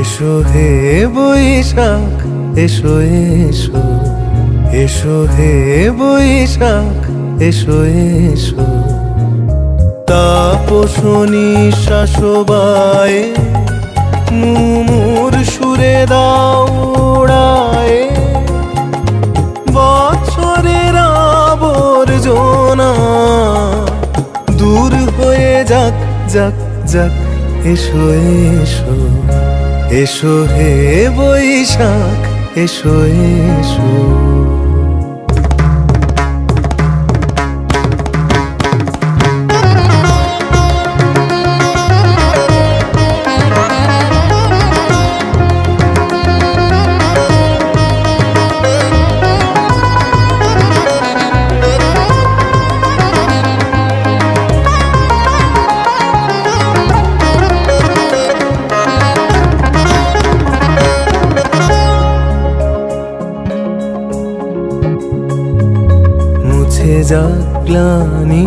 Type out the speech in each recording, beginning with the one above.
এসো হে বৈশাখ এসো এসো, এসো হে বৈশাখ এসো এসো। তাপসনী শাসবায়ে মুমুর সুরে দাও উড়ায়ে, বছরের আবর্জনা দূর হয়ে যাক যাক যাক। এসো এসো, এসো হে বৈশাখ এসো এসো। মুছে যাক গ্লানি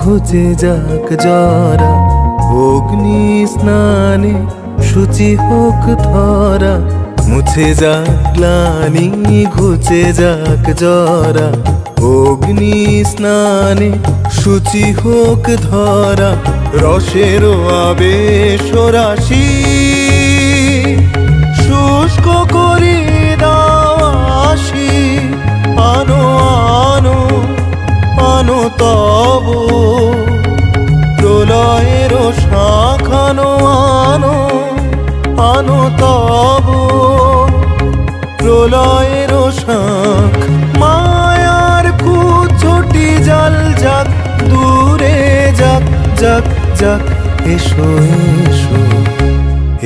ঘুচে যাক জরা, অগ্নি স্নানে শুচি হোক ধরা। মুছে যাক গ্লানি ঘুচে যাক জরা, অগ্নি স্নানে শুচি হোক ধরা। রসের আবেশ রাশি শুষ্ক করি দাও আসি, আনো আনো আনো তব প্রলয়ের শাখানো, আনো আনো তব প্রলয়ের শাখ। মায়ার কুচটি জল যাক দূরে যাক যাক যাক। এসো এসো,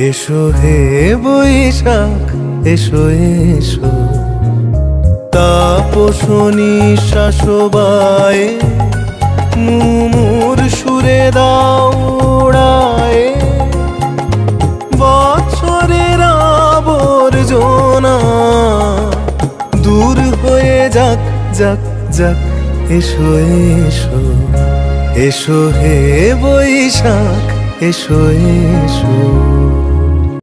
এসো হে বৈশাখ এসো এসো। তাপসনী শাসবায়ে মুমুর সুরে দাও উড়ায়ে, বছরের আবর্জনা দূর হয়ে যাক যাক যাক। এসো এসো, এসো হে বৈশাখ এসো এসো।